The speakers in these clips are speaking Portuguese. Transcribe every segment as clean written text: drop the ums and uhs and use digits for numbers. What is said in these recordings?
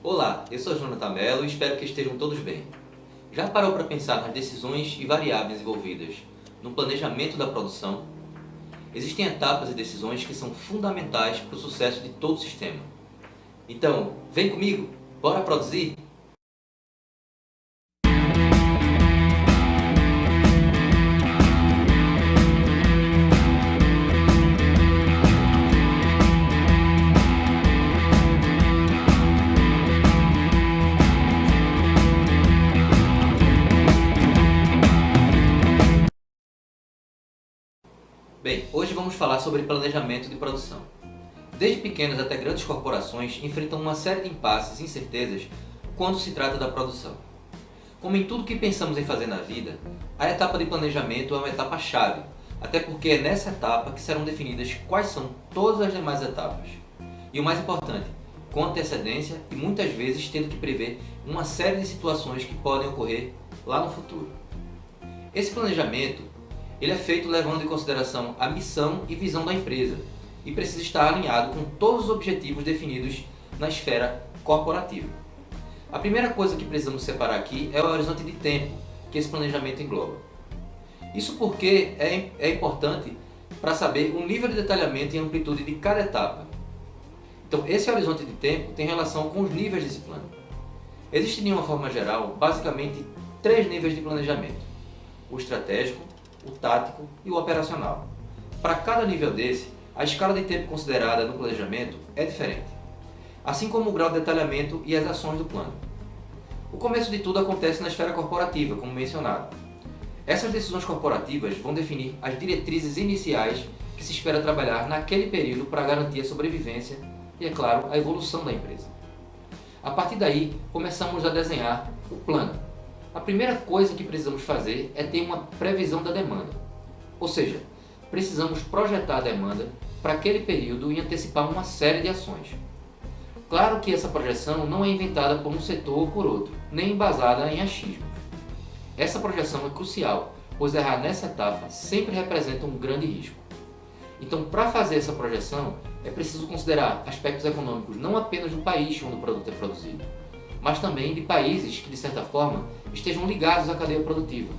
Olá, eu sou Jonathan Mello e espero que estejam todos bem. Já parou para pensar nas decisões e variáveis envolvidas no planejamento da produção? Existem etapas e decisões que são fundamentais para o sucesso de todo o sistema. Então, vem comigo, bora produzir? Bem, hoje vamos falar sobre planejamento de produção. Desde pequenas até grandes corporações enfrentam uma série de impasses e incertezas quando se trata da produção. Como em tudo que pensamos em fazer na vida, a etapa de planejamento é uma etapa-chave, até porque é nessa etapa que serão definidas quais são todas as demais etapas. E o mais importante, com antecedência e muitas vezes tendo que prever uma série de situações que podem ocorrer lá no futuro. Esse planejamento ele é feito levando em consideração a missão e visão da empresa e precisa estar alinhado com todos os objetivos definidos na esfera corporativa. A primeira coisa que precisamos separar aqui é o horizonte de tempo que esse planejamento engloba. Isso porque é importante para saber o nível de detalhamento e amplitude de cada etapa. Então, esse horizonte de tempo tem relação com os níveis desse plano. Existe, de uma forma geral, basicamente 3 níveis de planejamento: o estratégico, o tático e o operacional. Para cada nível desse, a escala de tempo considerada no planejamento é diferente, assim como o grau de detalhamento e as ações do plano. O começo de tudo acontece na esfera corporativa, como mencionado. Essas decisões corporativas vão definir as diretrizes iniciais que se espera trabalhar naquele período para garantir a sobrevivência e, é claro, a evolução da empresa. A partir daí, começamos a desenhar o plano. A primeira coisa que precisamos fazer é ter uma previsão da demanda. Ou seja, precisamos projetar a demanda para aquele período e antecipar uma série de ações. Claro que essa projeção não é inventada por um setor ou por outro, nem embasada em achismos. Essa projeção é crucial, pois errar nessa etapa sempre representa um grande risco. Então, para fazer essa projeção, é preciso considerar aspectos econômicos não apenas do país onde o produto é produzido, mas também de países que, de certa forma, estejam ligados à cadeia produtiva.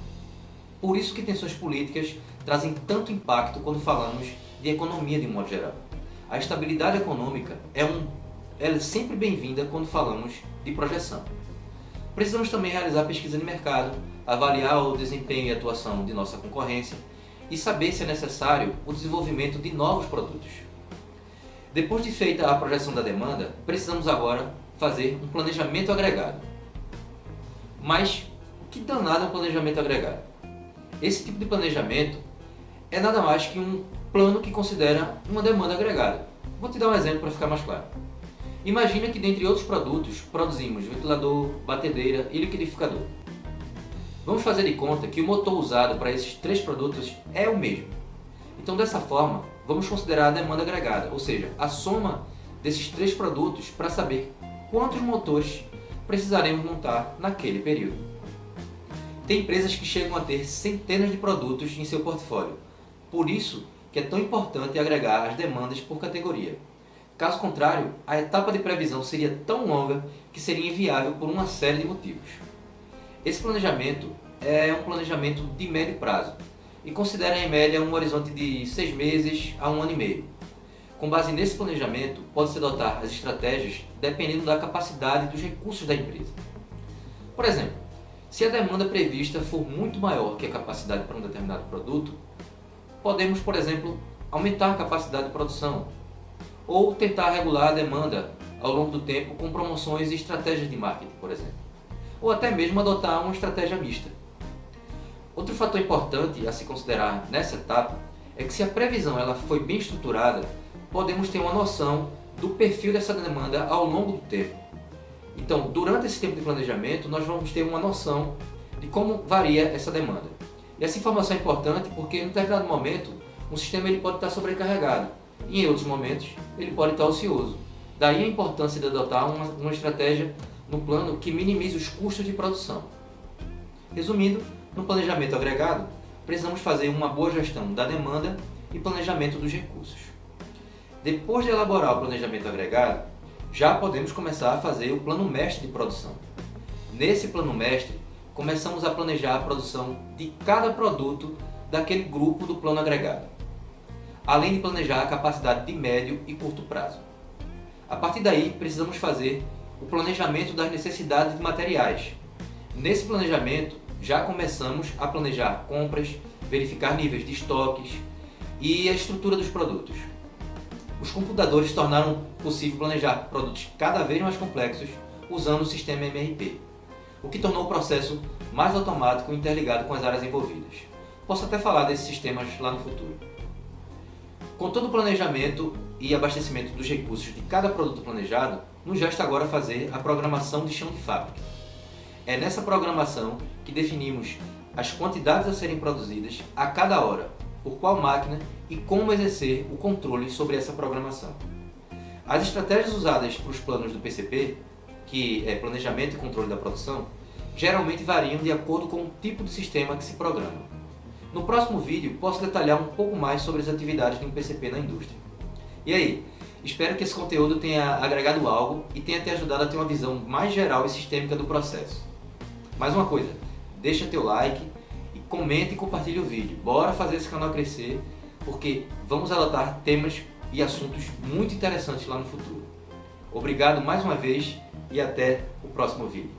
Por isso que tensões políticas trazem tanto impacto quando falamos de economia de um modo geral. A estabilidade econômica é sempre bem-vinda quando falamos de projeção. Precisamos também realizar pesquisa de mercado, avaliar o desempenho e atuação de nossa concorrência e saber se é necessário o desenvolvimento de novos produtos. Depois de feita a projeção da demanda, precisamos agora fazer um planejamento agregado. Mas o que danado é um planejamento agregado? Esse tipo de planejamento é nada mais que um plano que considera uma demanda agregada. Vou te dar um exemplo para ficar mais claro. Imagina que, dentre outros produtos, produzimos ventilador, batedeira e liquidificador. Vamos fazer de conta que o motor usado para esses 3 produtos é o mesmo. Então, dessa forma, vamos considerar a demanda agregada, ou seja, a soma desses 3 produtos para saber quantos motores precisaremos montar naquele período. Tem empresas que chegam a ter centenas de produtos em seu portfólio, por isso que é tão importante agregar as demandas por categoria. Caso contrário, a etapa de previsão seria tão longa que seria inviável por uma série de motivos. Esse planejamento é um planejamento de médio prazo e considera em média um horizonte de 6 meses a 1 ano e meio. Com base nesse planejamento, pode-se adotar as estratégias dependendo da capacidade e dos recursos da empresa. Por exemplo, se a demanda prevista for muito maior que a capacidade para um determinado produto, podemos, por exemplo, aumentar a capacidade de produção ou tentar regular a demanda ao longo do tempo com promoções e estratégias de marketing, por exemplo. Ou até mesmo adotar uma estratégia mista. Outro fator importante a se considerar nessa etapa é que, se a previsão ela foi bem estruturada, podemos ter uma noção do perfil dessa demanda ao longo do tempo. Então, durante esse tempo de planejamento, nós vamos ter uma noção de como varia essa demanda. E essa informação é importante porque, em determinado momento, um sistema ele pode estar sobrecarregado e, em outros momentos, ele pode estar ocioso. Daí a importância de adotar uma estratégia no plano que minimize os custos de produção. Resumindo, no planejamento agregado, precisamos fazer uma boa gestão da demanda e planejamento dos recursos. Depois de elaborar o planejamento agregado, já podemos começar a fazer o plano mestre de produção. Nesse plano mestre, começamos a planejar a produção de cada produto daquele grupo do plano agregado, além de planejar a capacidade de médio e curto prazo. A partir daí, precisamos fazer o planejamento das necessidades de materiais. Nesse planejamento, já começamos a planejar compras, verificar níveis de estoques e a estrutura dos produtos. Os computadores tornaram possível planejar produtos cada vez mais complexos usando o sistema MRP, o que tornou o processo mais automático e interligado com as áreas envolvidas. Posso até falar desses sistemas lá no futuro. Com todo o planejamento e abastecimento dos recursos de cada produto planejado, nos resta agora fazer a programação de chão de fábrica. É nessa programação que definimos as quantidades a serem produzidas a cada hora, por qual máquina e como exercer o controle sobre essa programação. As estratégias usadas para os planos do PCP, que é Planejamento e Controle da Produção, geralmente variam de acordo com o tipo de sistema que se programa. No próximo vídeo, posso detalhar um pouco mais sobre as atividades de um PCP na indústria. E aí, espero que esse conteúdo tenha agregado algo e tenha te ajudado a ter uma visão mais geral e sistêmica do processo. Mais uma coisa, deixa teu like e comenta e compartilha o vídeo. Bora fazer esse canal crescer, porque vamos adotar temas e assuntos muito interessantes lá no futuro. Obrigado mais uma vez e até o próximo vídeo.